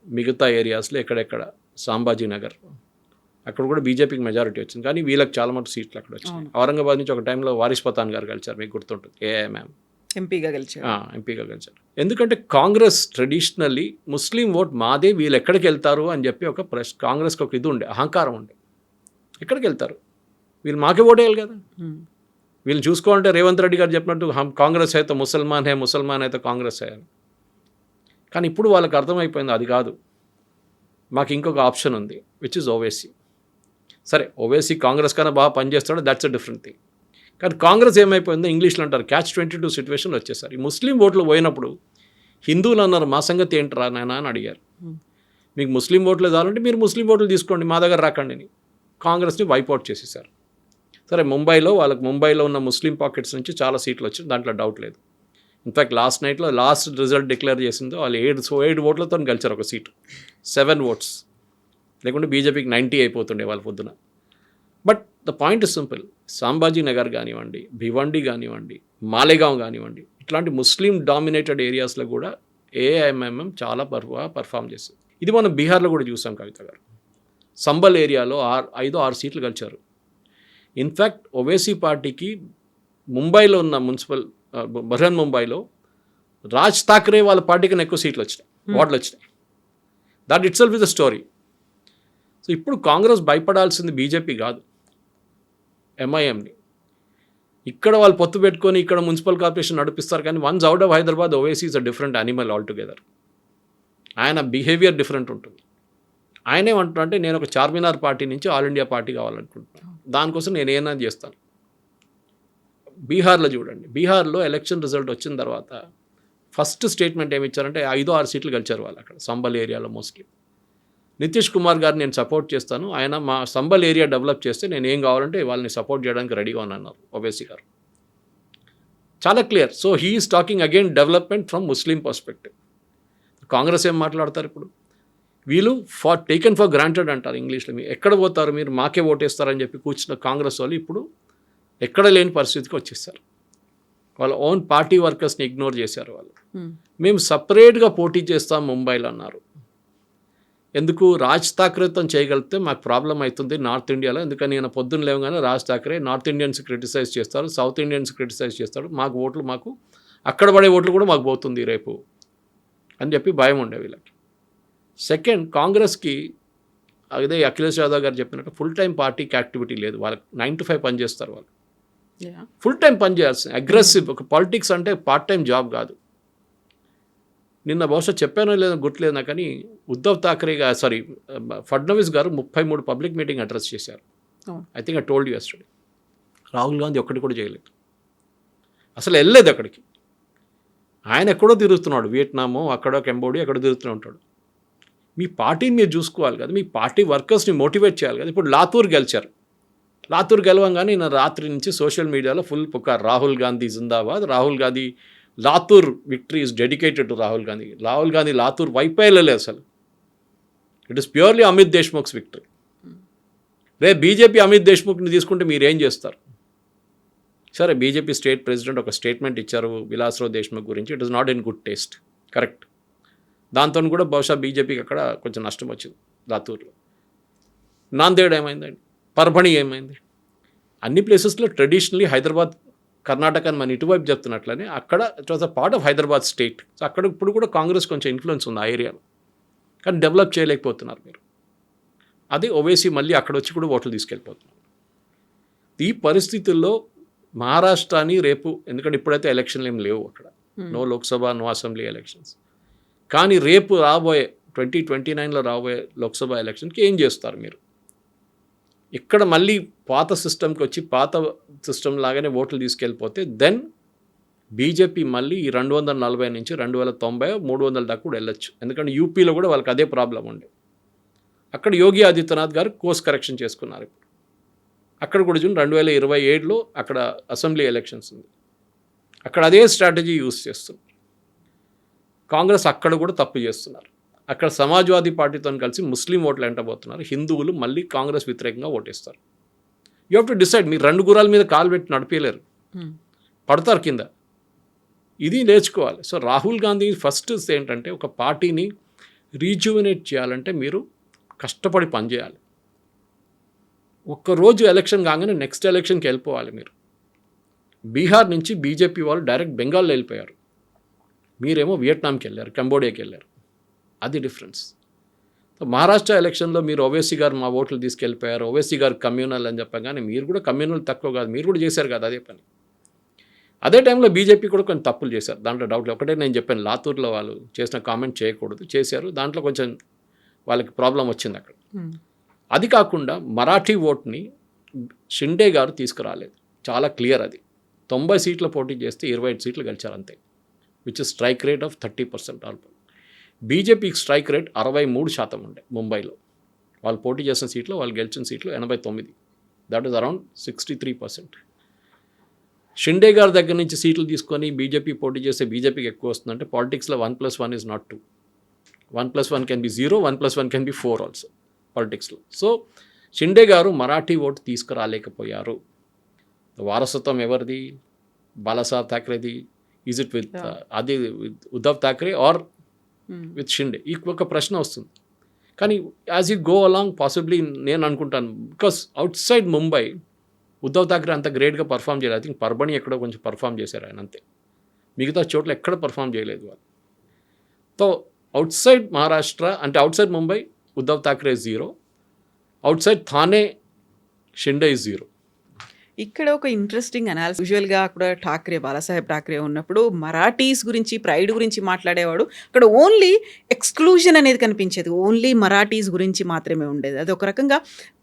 మిగతా ఏరియాస్లో ఎక్కడెక్కడ, సాంబాజీ నగర్ అక్కడ కూడా బీజేపీకి మెజారిటీ వచ్చింది, కానీ వీళ్ళకి చాలా మటు సీట్లు అక్కడ వచ్చినాయి. ఔరంగాబాద్ నుంచి ఒక టైంలో వారిస్ పతాన్ గారు గెలిచారు, మీకు గుర్తుంటుంది, ఏఐఎంఎం ఎంపీగా గెలిచారు. ఎందుకంటే కాంగ్రెస్ ట్రెడిషనల్లీ ముస్లిం ఓట్ మాదే, వీళ్ళు ఎక్కడికి వెళ్తారు అని చెప్పి ఒక కాంగ్రెస్కి ఒక ఇది ఉండే, అహంకారం ఉండే. ఎక్కడికి వెళ్తారు వీళ్ళు? మాకే ఓటేయాలి కదా. వీళ్ళు చూసుకోవాలంటే రేవంత్ రెడ్డి గారు చెప్పినట్టు కాంగ్రెస్ అయితే ముసల్మాన్ హే, ముసల్మాన్ అయితే కాంగ్రెస్ అయ్యారు. కానీ ఇప్పుడు వాళ్ళకి అర్థమైపోయింది అది కాదు, మాకు ఇంకొక ఆప్షన్ ఉంది, విచ్ ఇస్ ఓవేసీ. సరే, ఓవేసీ కాంగ్రెస్ కన్నా బాగా పనిచేస్తాడో దట్స్ అ డిఫరెంట్ థింగ్. కానీ కాంగ్రెస్ ఏమైపోయిందో ఇంగ్లీష్లో అంటారు catch-22 సిచ్యువేషన్ వచ్చేసారు. ఈ ముస్లిం ఓట్లు పోయినప్పుడు హిందువులు అన్నారు మా సంగతి ఏంటరా నాయనా అని అడిగారు. మీకు ముస్లిం ఓట్లు చాలంటే మీరు ముస్లిం ఓట్లు తీసుకోండి, మా దగ్గర రాకండి అని కాంగ్రెస్ని వైపౌట్ చేసేసారు. సరే, ముంబైలో ఉన్న ముస్లిం పాకెట్స్ నుంచి చాలా సీట్లు వచ్చాయి, దాంట్లో డౌట్ లేదు. ఇన్ఫ్యాక్ట్ లాస్ట్ రిజల్ట్ డిక్లేర్ చేసిందో వాళ్ళు 7 ఓట్లతో గెలిచారు ఒక సీటు, 7 ఓట్స్. లేకుంటే బీజేపీకి 90 అయిపోతుండే వాళ్ళ పొద్దున. But the point is simple. Sambhaji Nagar కానివ్వండి, భివండి కానివ్వండి, మాలేగావ్ కానివ్వండి, ఇట్లాంటి ముస్లిం డామినేటెడ్ ఏరియాస్లో కూడా ఏఐఎంఎం చాలా పర్ఫామ్ చేస్తుంది. ఇది మనం బీహార్లో కూడా చూసాం కవిత గారు. సంబల్ ఏరియాలో 5-6 సీట్లు గెలిచారు. ఇన్ఫ్యాక్ట్ ఓవైసీ పార్టీకి ముంబైలో ఉన్న బర్హన్ ముంబైలో రాజ్ ఠాక్రే వాళ్ళ పార్టీకి ఎక్కువ సీట్లు వచ్చినాయి, వార్డులు వచ్చినాయి. That it self is a story. So ఇప్పుడు కాంగ్రెస్ భయపడాల్సింది బీజేపీ కాదు, ఎంఐఎంని. ఇక్కడ వాళ్ళు పొత్తు పెట్టుకొని ఇక్కడ మున్సిపల్ కార్పొరేషన్ నడిపిస్తారు, కానీ once out of Hyderabad Owaisi is a different animal all together. ఆయన బిహేవియర్ డిఫరెంట్ ఉంటుంది. ఆయన ఏమంటున్నారంటే నేను ఒక చార్మినార్ పార్టీ నుంచి ఆల్ ఇండియా పార్టీ కావాలనుకుంటున్నాను, దానికోసం నేను ఏమైనా చేస్తాను. బీహార్లో చూడండి, బీహార్లో ఎలక్షన్ రిజల్ట్ వచ్చిన తర్వాత ఫస్ట్ స్టేట్మెంట్ ఏమి ఇచ్చారంటే 5-6 సీట్లు గెలిచారు వాళ్ళు అక్కడ సంబల్ ఏరియాలో మోస్ట్లీ. నితీష్ కుమార్ గారిని నేను సపోర్ట్ చేస్తాను, ఆయన మా సంబల్ ఏరియా డెవలప్ చేస్తే నేను ఏం కావాలంటే వాళ్ళని సపోర్ట్ చేయడానికి రెడీగా ఉన్నాను ఓవైసీ గారు. చాలా clear. So he is talking again development from Muslim perspective. Congress ఏం మాట్లాడతారు ఇప్పుడు? వీళ్ళు టేకెన్ ఫర్ గ్రాంటెడ్ అంటారు ఇంగ్లీష్లో. మీరు ఎక్కడ పోతారు, మీరు మాకే ఓటేస్తారని చెప్పి కూర్చున్న కాంగ్రెస్ వాళ్ళు ఇప్పుడు ఎక్కడ లేని పరిస్థితికి వచ్చేస్తారు. వాళ్ళ ఓన్ పార్టీ వర్కర్స్ని ఇగ్నోర్ చేశారు వాళ్ళు. మేము సపరేట్గా పోటీ చేస్తాం ముంబైలో అన్నారు. ఎందుకు? రాజ్ ఠాక్రేతో చేయగలిగితే మాకు ప్రాబ్లం అవుతుంది నార్త్ ఇండియాలో. ఎందుకని నేను పొద్దున్న లేవగానే Raj Thackeray North Indians criticize చేస్తారు, సౌత్ ఇండియన్స్ క్రిటిసైజ్ చేస్తాడు, మాకు అక్కడ పడే ఓట్లు కూడా మాకు పోతుంది రేపు అని చెప్పి భయం ఉండే వీళ్ళకి. సెకండ్, కాంగ్రెస్కి అదే అఖిలేష్ యాదవ్ గారు చెప్పినట్టు ఫుల్ టైం పార్టీకి యాక్టివిటీ లేదు. వాళ్ళకి 9 to 5 పని చేస్తారు వాళ్ళు. ఫుల్ టైం పని చేయాల్సింది. అగ్రెసివ్. ఒక పాలిటిక్స్ అంటే పార్ట్ టైం జాబ్ కాదు. నిన్న బహుశా చెప్పానో లేదో గుర్తులేదు నాకు, కానీ ఉద్ధవ్ ఠాక్రే ఫడ్నవీస్ గారు 33 పబ్లిక్ మీటింగ్ అడ్రస్ చేశారు. I think I told you yesterday. Rahul Gandhi ఒక్కటి కూడా చేయలేదు, అసలు వెళ్ళలేదు అక్కడికి. ఆయన ఎక్కడో తిరుగుతున్నాడు, వియట్నామో అక్కడో కంబోడియా ఎక్కడో తిరుగుతూనే ఉంటాడు. మీ పార్టీని మీరు చూసుకోవాలి కదా, మీ పార్టీ వర్కర్స్ని మోటివేట్ చేయాలి కదా. ఇప్పుడు లాతూర్ గెలిచారు. లాతూర్ గెలవంగానే నేను రాత్రి నుంచి సోషల్ మీడియాలో ఫుల్ పుకార్, రాహుల్ గాంధీ జిందాబాద్, Rahul Gandhi Latur victory is dedicated to Rahul Gandhi. Rahul Gandhi Latur వైపే వెళ్ళలేదు అసలు. It is purely Amit Deshmukh's victory. రేపు బీజేపీ అమిత్ దేశ్ముఖ్ని తీసుకుంటే మీరేం చేస్తారు? సరే, బీజేపీ స్టేట్ ప్రెసిడెంట్ ఒక స్టేట్మెంట్ ఇచ్చారు విలాస్రావు దేశ్ముఖ్ గురించి. It is not in good taste, correct. దాంతో కూడా బహుశా బీజేపీకి అక్కడ కొంచెం నష్టం వచ్చింది లాతూర్లో. నాందేడ్ ఏమైందండి, పర్భణి ఏమైంది? అన్ని ప్లేసెస్లో ట్రెడిషనలీ హైదరాబాద్, కర్ణాటక అని మనం ఇటువైపు చెప్తున్నట్లనే అక్కడ it was a part of Hyderabad state. So అక్కడ ఇప్పుడు కూడా కాంగ్రెస్ కొంచెం ఇన్ఫ్లుయెన్స్ ఉంది ఆ ఏరియాలో, కానీ డెవలప్ చేయలేకపోతున్నారు మీరు. అదే ఓవైసీ మళ్ళీ అక్కడ వచ్చి కూడా ఓట్లు తీసుకెళ్ళిపోతున్నారు. ఈ పరిస్థితుల్లో మహారాష్ట్రని రేపు, ఎందుకంటే ఇప్పుడైతే ఎలక్షన్లు ఏం లేవు అక్కడ, no Lok Sabha no assembly elections, కానీ రేపు రాబోయే 2029లో రాబోయే లోక్సభ ఎలక్షన్కి ఏం చేస్తారు మీరు? ఇక్కడ మళ్ళీ పాత సిస్టమ్కి వచ్చి పాత సిస్టమ్ లాగానే ఓట్లు తీసుకెళ్ళిపోతే దెన్ బీజేపీ మళ్ళీ ఈ 240 నుంచి 2090, 300 దాకా కూడా వెళ్ళొచ్చు. ఎందుకంటే యూపీలో కూడా వాళ్ళకి అదే ప్రాబ్లం ఉండే. అక్కడ యోగి ఆదిత్యనాథ్ గారు కోర్స్ కరెక్షన్ చేసుకున్నారు. ఇప్పుడు అక్కడ కూడా జూన్ 2027లో అక్కడ అసెంబ్లీ ఎలక్షన్స్ ఉంది, అక్కడ అదే స్ట్రాటజీ యూస్ చేస్తుంది. కాంగ్రెస్ అక్కడ కూడా తప్పు చేస్తున్నారు. అక్కడ సమాజ్వాదీ పార్టీతో కలిసి ముస్లిం ఓట్లు ఎంటబోతున్నారు. హిందువులు మళ్ళీ కాంగ్రెస్ వ్యతిరేకంగా ఓటేస్తారు. You have to decide. మీరు 2 గుర్రాల మీద కాలు పెట్టి నడిపేయలేరు, పడతారు కింద. ఇది నేర్చుకోవాలి. సో రాహుల్ గాంధీ ఫస్ట్ ఏంటంటే ఒక పార్టీని రీజువినేట్ చేయాలంటే మీరు కష్టపడి పనిచేయాలి. ఒక్కరోజు ఎలక్షన్ కాగానే నెక్స్ట్ ఎలక్షన్కి వెళ్ళిపోవాలి మీరు. బీహార్ నుంచి బీజేపీ వాళ్ళు డైరెక్ట్ బెంగాల్లో వెళ్ళిపోయారు, మీరేమో వియట్నాంకి వెళ్ళారు, కంబోడియాకి వెళ్ళారు. అది డిఫరెన్స్. మహారాష్ట్ర ఎలక్షన్లో మీరు ఓవైసీ గారు మా ఓట్లు తీసుకెళ్ళిపోయారు, ఓవైసీ గారు కమ్యూనల్ అని చెప్పగానే మీరు కూడా కమ్యూనల్ తక్కువ కాదు, మీరు కూడా చేశారు కదా అదే పని. అదే టైంలో బీజేపీ కూడా కొన్ని తప్పులు చేశారు, దాంట్లో డౌట్. ఒకటే నేను చెప్పాను, లాతూర్లో వాళ్ళు చేసిన కామెంట్ చేయకూడదు, చేశారు. దాంట్లో కొంచెం వాళ్ళకి ప్రాబ్లం వచ్చింది అక్కడ. అది కాకుండా మరాఠీ ఓట్ని షిండే గారు తీసుకురాలేదు, చాలా క్లియర్. అది 90 సీట్ల పోటీ చేస్తే 25 సీట్లు గెలిచారు అంతే, which is strike rate of 30% ఆల్పో. బీజేపీకి స్ట్రైక్ రేట్ 63% ఉండే ముంబైలో. వాళ్ళు పోటీ చేసిన సీట్లు, వాళ్ళు గెలిచిన సీట్లు 89. That is around 63%. షిండే గారి దగ్గర నుంచి సీట్లు తీసుకొని బీజేపీ పోటీ చేస్తే బీజేపీకి ఎక్కువ వస్తుందంటే పాలిటిక్స్లో 1+1 is not 2. 1+1 can be 0, 1+1 can be 4 also పాలిటిక్స్లో. సో షిండే గారు మరాఠీ ఓటు తీసుకురాలేకపోయారు. వారసత్వం ఎవరిది? బాలాసాహెబ్ థాక్రేది. ఈజ్ ఇట్ విత్ అది with Uddhav Thackeray or with Shinde? ఈ ఒక ప్రశ్న వస్తుంది. కానీ as you go along possibly నేను అనుకుంటాను, because outside Mumbai Uddhav Thackeray అంత గ్రేట్గా పర్ఫామ్ చేయలేదు. ఐ థింక్ పర్బణి ఎక్కడో కొంచెం పర్ఫామ్ చేశారు ఆయన, అంతే. మిగతా చోట్ల ఎక్కడ పర్ఫామ్ చేయలేదు వాళ్ళు. సో అవుట్ సైడ్ మహారాష్ట్ర అంటే out side Mumbai Uddhav Thackeray 0, out side Thane Shinde 0. ఇక్కడ ఒక ఇంట్రెస్టింగ్ అనాలిసిస్. యూజువల్గా అక్కడ ఠాక్రే, బాలాసాహెబ్ ఠాక్రే ఉన్నప్పుడు మరాఠీస్ గురించి, ప్రైడ్ గురించి మాట్లాడేవాడు. అక్కడ ఓన్లీ ఎక్స్క్లూజన్ అనేది కనిపించేది, ఓన్లీ మరాఠీస్ గురించి మాత్రమే ఉండేది. అది ఒక రకంగా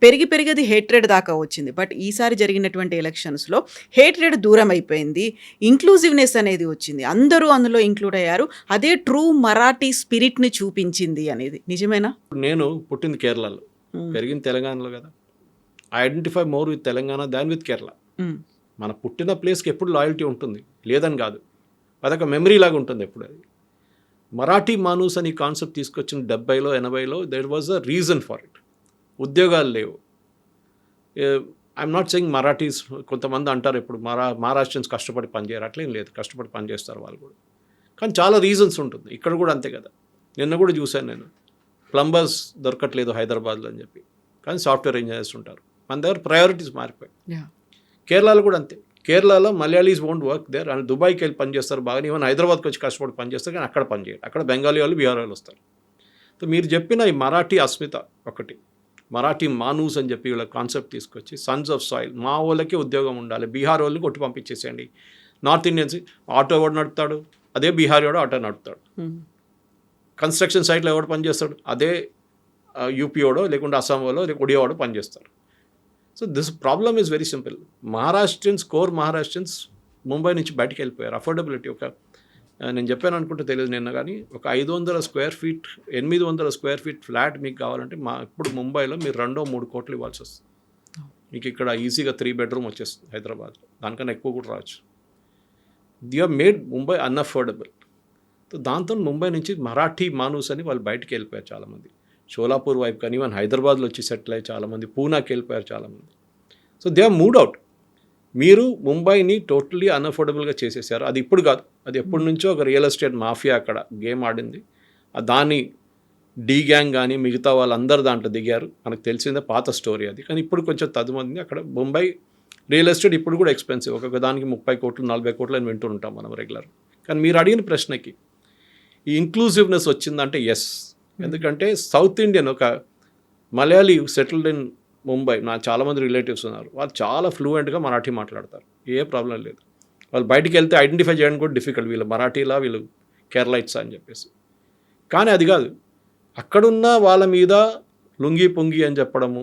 పెరిగి అది హేట్రెడ్ దాకా వచ్చింది. బట్ ఈసారి జరిగినటువంటి ఎలక్షన్స్లో హేట్రెడ్ దూరం అయిపోయింది, ఇంక్లూజివ్నెస్ అనేది వచ్చింది, అందరూ అందులో ఇంక్లూడ్ అయ్యారు. అదే ట్రూ మరాఠీ స్పిరిట్ని చూపించింది అనేది నిజమేనా? నేను పుట్టింది కేరళలో, పెరిగింది తెలంగాణలో కదా. I identify more with Telangana than with Kerala. మన పుట్టిన ప్లేస్కి ఎప్పుడు లాయల్టీ ఉంటుంది, లేదని కాదు, అదొక మెమరీ లాగా ఉంటుంది ఎప్పుడు. అది మరాఠీ మానూస్ అని కాన్సెప్ట్ తీసుకొచ్చిన 70లో 80లో there was a reason for it. ఉద్యోగాలు లేవు. ఐఎమ్ నాట్ సెయింగ్ మరాఠీస్, కొంతమంది అంటారు ఇప్పుడు మహారాష్ట్రన్స్ కష్టపడి పనిచేయరు, అట్లేం లేదు, కష్టపడి పనిచేస్తారు వాళ్ళు కూడా. కానీ చాలా రీజన్స్ ఉంటుంది. ఇక్కడ కూడా అంతే కదా. నిన్న కూడా చూశాను నేను, ప్లంబర్స్ దొరకట్లేదు హైదరాబాద్లో అని చెప్పి, కానీ సాఫ్ట్వేర్ ఇంజనీర్స్ ఉంటారు. మన దగ్గర ప్రయారిటీస్ మారిపోయాయి. కేరళలో కూడా అంతే. కేరళలో Malayalis won't work there, and దుబాయ్కి వెళ్ళి పనిచేస్తారు బాగా, ఈవెన్ హైదరాబాద్కి వచ్చి కష్టపడి పనిచేస్తారు, కానీ అక్కడ పనిచేయరు. అక్కడ బెంగాలీ వాళ్ళు, బీహార్ వాళ్ళు వస్తారు. సో మీరు చెప్పిన ఈ మరాఠీ అస్మిత ఒకటి, మరాఠీ మానూస్ అని చెప్పి వీళ్ళ కాన్సెప్ట్ తీసుకొచ్చి సన్స్ ఆఫ్ సాయిల్, మా వాళ్ళకి ఉద్యోగం ఉండాలి, బీహార్ వాళ్ళకి కొట్టి పంపించేసేయండి. నార్త్ ఇండియన్స్ ఆటో ఎవడు నడుపుతాడు? అదే బీహార్ వాడు ఆటో నడుపుతాడు. కన్స్ట్రక్షన్ సైట్లో ఎవడు పనిచేస్తాడు? అదే యూపీ వాడో లేకుంటే అస్సాం వాడో లేక ఒడియా వాడో పనిచేస్తారు. So this problem is very simple. Maharashtrians, core Maharashtrians Mumbai నుంచి బయటకు వెళ్ళిపోయారు. అఫోర్డబిలిటీ ఒక నేను చెప్పాను అనుకుంటే తెలియదు నిన్న, కానీ ఒక 500 square feet 800 square feet flat మీకు కావాలంటే ఇప్పుడు ముంబైలో మీరు 2-3 కోట్లు ఇవ్వాల్సి వస్తుంది. మీకు ఇక్కడ ఈజీగా 3 బెడ్రూమ్ వచ్చేస్తుంది హైదరాబాద్లో, దానికన్నా ఎక్కువ కూడా రావచ్చు. They are made Mumbai unaffordable. So దాంతో ముంబై నుంచి మరాఠీ మానూస్ అని వాళ్ళు బయటకు వెళ్ళిపోయారు చాలామంది. షోలాపూర్ వైపు కానీ ఈవెన్ హైదరాబాద్లో వచ్చి సెటిల్ అయ్యి చాలామంది, పూనాకి వెళ్ళిపోయారు చాలామంది. So they are moved out. మీరు ముంబైని టోటలీ అన్అఫోర్డబుల్గా చేసేసారు. అది ఇప్పుడు కాదు, అది ఎప్పటి నుంచో ఒక రియల్ ఎస్టేట్ మాఫియా అక్కడ గేమ్ ఆడింది. దాని డీ గ్యాంగ్ కానీ మిగతా వాళ్ళందరూ దాంట్లో దిగారు. మనకు తెలిసిందే, పాత స్టోరీ అది. కానీ ఇప్పుడు కొంచెం తదుమంది అక్కడ ముంబై రియల్ ఎస్టేట్ ఇప్పుడు కూడా ఎక్స్పెన్సివ్. ఒక్కొక్క దానికి 30 కోట్లు 40 కోట్లు అని వింటూ ఉంటాం మనం రెగ్యులర్. కానీ మీరు అడిగిన ప్రశ్నకి ఈ ఇంక్లూజివ్నెస్ వచ్చిందంటే ఎస్. ఎందుకంటే సౌత్ ఇండియన్ ఒక మలయాళీ సెటిల్డ్ ఇన్ ముంబై, నా చాలామంది రిలేటివ్స్ ఉన్నారు, వాళ్ళు చాలా ఫ్లూయెంట్గా మరాఠీ మాట్లాడతారు, ఏ ప్రాబ్లం లేదు. వాళ్ళు బయటికి వెళ్తే ఐడెంటిఫై చేయడానికి కూడా డిఫికల్ట్, వీళ్ళు మరాఠీలా వీళ్ళు కేరళైట్స్ అని చెప్పేసి. కానీ అది కాదు, అక్కడున్న వాళ్ళ మీద లుంగి పొంగి అని చెప్పడము,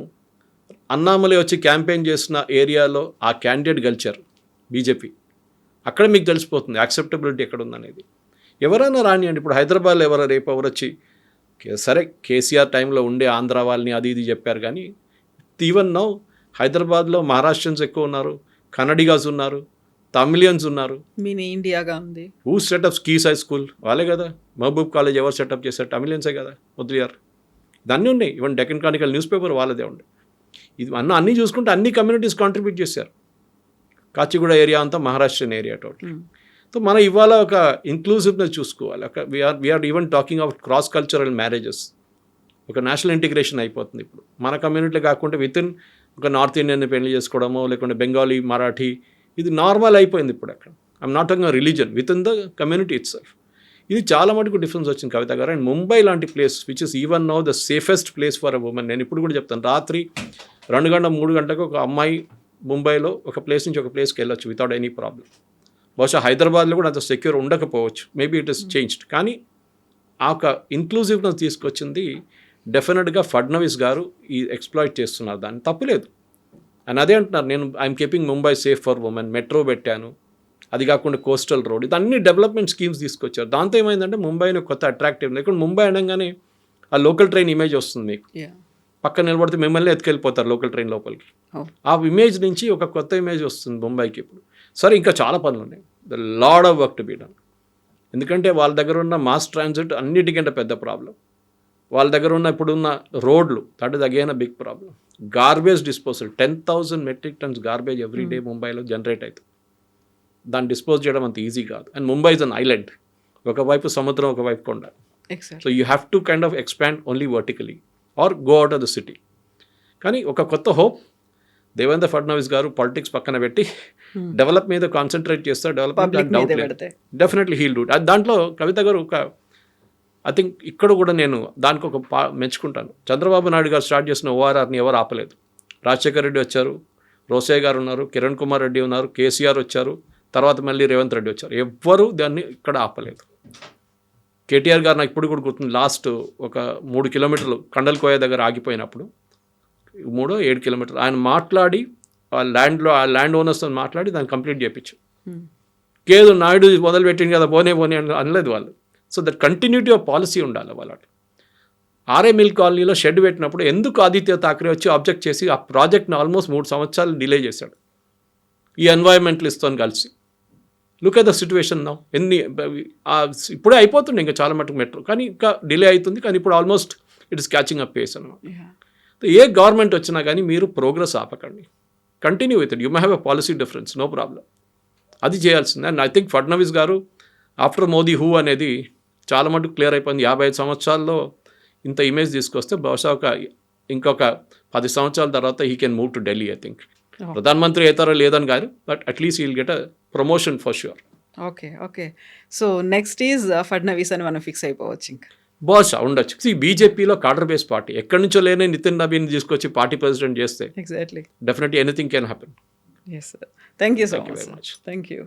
అన్నామలై వచ్చి క్యాంపెయిన్ చేసిన ఏరియాలో ఆ క్యాండిడేట్ గెలిచారు బీజేపీ, అక్కడ మీకు తెలిసిపోతుంది యాక్సెప్టబిలిటీ ఎక్కడ ఉందనేది. ఎవరైనా రానియండి, ఇప్పుడు హైదరాబాద్లో రేపు ఎవరు వచ్చి సరే కేసీఆర్ టైంలో ఉండే ఆంధ్ర వాళ్ళని అది ఇది చెప్పారు, కానీ ఈవెన్ నౌ హైదరాబాద్లో మహారాష్ట్రన్స్ ఎక్కువ ఉన్నారు, కన్నడిగాస్ ఉన్నారు, తమిళియన్స్ ఉన్నారు. మినీ ఇండియాగా ఉంది. Who setup keys high school వాళ్ళే కదా. మహబూబ్ కాలేజ్ ఎవరు సెటప్ చేశారు? తమిళియన్సే కదా, ముద్రయార్. ఇదన్నీ ఉన్నాయి. Even Deccan Chronicle news paper వాళ్ళదే ఉండే. ఇది అన్నీ చూసుకుంటే అన్ని కమ్యూనిటీస్ కాంట్రిబ్యూట్ చేశారు. కాచిగూడ ఏరియా అంతా మహారాష్ట్రన్ ఏరియా టోటల్. సో మనం ఇవాళ ఒక ఇంక్లూజివ్నెస్ చూసుకోవాలి. ఒక we're even talking of cross cultural marriages. ఒక నేషనల్ ఇంటిగ్రేషన్ అయిపోతుంది ఇప్పుడు. మన కమ్యూనిటీలో కాకుండా వితిన్ ఒక నార్త్ ఇండియన్ని పెళ్లి చేసుకోవడమో లేకుంటే బెంగాలీ, మరాఠీ, ఇది నార్మల్ అయిపోయింది ఇప్పుడు అక్కడ. I'm not talking religion, with in the community it self. ఇది చాలా మటుకు డిఫరెన్స్ వచ్చింది కవిత గారు. అండ్ ముంబై లాంటి place which is even now the safest place for a women. నేను ఇప్పుడు కూడా చెప్తాను, రాత్రి 2 గంటల 3 గంటలకు ఒక అమ్మాయి ముంబైలో ఒక ప్లేస్ నుంచి ఒక ప్లేస్కి వెళ్ళొచ్చు వితౌట్ ఎనీ ప్రాబ్లం. బహుశా హైదరాబాద్లో కూడా అంత సెక్యూర్ ఉండకపోవచ్చు, మేబీ ఇట్ ఇస్ చేంజ్డ్. కానీ ఆ ఒక ఇంక్లూజివ్నెస్ తీసుకొచ్చింది డెఫినెట్గా ఫడ్నవీస్ గారు ఈ ఎక్స్ప్లాయిట్ చేస్తున్నారు, దాన్ని తప్పులేదు. అండ్ అదే అంటున్నారు, నేను I'm keeping Mumbai safe for women, metro పెట్టాను, అది కాకుండా కోస్టల్ రోడ్, ఇది అన్ని డెవలప్మెంట్ స్కీమ్స్ తీసుకొచ్చారు. దాంతో ఏమైందంటే ముంబైని కొత్త అట్రాక్టివ్, లేకుంటే ముంబై అనగానే ఆ లోకల్ ట్రైన్ ఇమేజ్ వస్తుంది మీకు, పక్కన నిలబడితే మిమ్మల్ని ఎత్తుకెళ్ళిపోతారు లోకల్ ట్రైన్ లోపలికి. ఆ ఇమేజ్ నుంచి ఒక కొత్త ఇమేజ్ వస్తుంది ముంబైకి ఇప్పుడు. సరే ఇంకా చాలా పనులు ఉన్నాయి, the load of work to be done. ఎందుకంటే వాళ్ళ దగ్గర ఉన్న మాస్ ట్రాన్సిట్ అన్నిటికంటే పెద్ద ప్రాబ్లం. వాళ్ళ దగ్గర ఉన్న ఇప్పుడున్న రోడ్లు, that is again a big problem. Garbage disposal, 10,000 metric tons garbage every day ముంబైలో జనరేట్ అవుతుంది. దాన్ని డిస్పోజ్ చేయడం అంత ఈజీ కాదు. And Mumbai is an island, ఒకవైపు సముద్రం ఒకవైపు కొండ. So you have to kind of expand only vertically or go out of the city. కానీ ఒక కొత్త హోప్, దేవేంద్ర ఫడ్నవీస్ గారు పాలిటిక్స్ పక్కన పెట్టి డెవలప్ మీద కాన్సన్ట్రేట్ చేస్తారు. డెవలప్మెంట్ డౌట్ లేదు, డెఫినెట్లీ హీల్ డూ. దాంట్లో కవిత గారు ఒక ఐ థింక్ ఇక్కడ కూడా నేను దానికి ఒక మెచ్చుకుంటాను. చంద్రబాబు నాయుడు గారు స్టార్ట్ చేసిన ఓఆర్ఆర్ని ఎవరు ఆపలేదు. రాజశేఖర రెడ్డి వచ్చారు, రోసయ్య గారు ఉన్నారు, కిరణ్ కుమార్ రెడ్డి ఉన్నారు, కేసీఆర్ వచ్చారు, తర్వాత మళ్ళీ రేవంత్ రెడ్డి వచ్చారు. ఎవ్వరూ దాన్ని ఇక్కడ ఆపలేదు. కేటీఆర్ గారు నాకు ఇప్పుడు కూడా గుర్తుంది, లాస్ట్ ఒక 3 కిలోమీటర్లు కండల్కోయ దగ్గర ఆగిపోయినప్పుడు, 7 కిలోమీటర్లు ఆయన మాట్లాడి ఆ ల్యాండ్ ఓనర్స్తో మాట్లాడి దాన్ని కంప్లీట్ చేయించు. కేదు నాయుడు మొదలుపెట్టింది కదా పోనే అనలేదు వాళ్ళు. So that continuity of policy ఉండాలి వాళ్ళు. ఆర్ఏ మిల్ కాలనీలో షెడ్ పెట్టినప్పుడు ఎందుకు ఆదిత్య థాక్రే వచ్చి ఆబ్జెక్ట్ చేసి ఆ ప్రాజెక్ట్ని ఆల్మోస్ట్ 3 సంవత్సరాలు డిలే చేశాడు ఈ ఎన్వైరన్మెంటలిస్ట్తో కలిసి. Look at the situation now. ఇప్పుడే అయిపోతుంది ఇంకా చాలా మటుకు మెట్రో, కానీ ఇంకా డిలే అవుతుంది. కానీ ఇప్పుడు almost it is catching up pace అన్నమాట. ఏ గవర్నమెంట్ వచ్చినా కానీ మీరు ప్రోగ్రెస్ ఆపకండి, continue with it. You may have a policy difference, no problem. అది చేయాల్సిందే. అండ్ ఐ థింక్ ఫడ్నవీస్ గారు ఆఫ్టర్ మోదీ హూ అనేది చాలా మటుకు క్లియర్ అయిపోయింది. 55 సంవత్సరాల్లో ఇంత ఇమేజ్ తీసుకొస్తే బహుశా ఇంకొక 10 సంవత్సరాల తర్వాత he can move to Delhi. I think ప్రధానమంత్రి అవుతారో లేదని కాదు, but at least heal get a promotion for sure. Okay. So next is Fadnavis అని మనం ఫిక్స్ అయిపోవచ్చు ఇంకా. బహుశా ఉండొచ్చు. బీజేపీలో కాడర్ బేస్ పార్టీ, ఎక్కడి నుంచో లేని నితిన్ నవీన్ తీసుకొచ్చి పార్టీ ప్రెసిడెంట్ చేస్తే exactly definitely anything can happen. Yes sir. Thank you so Thank you very much. much. Thank you.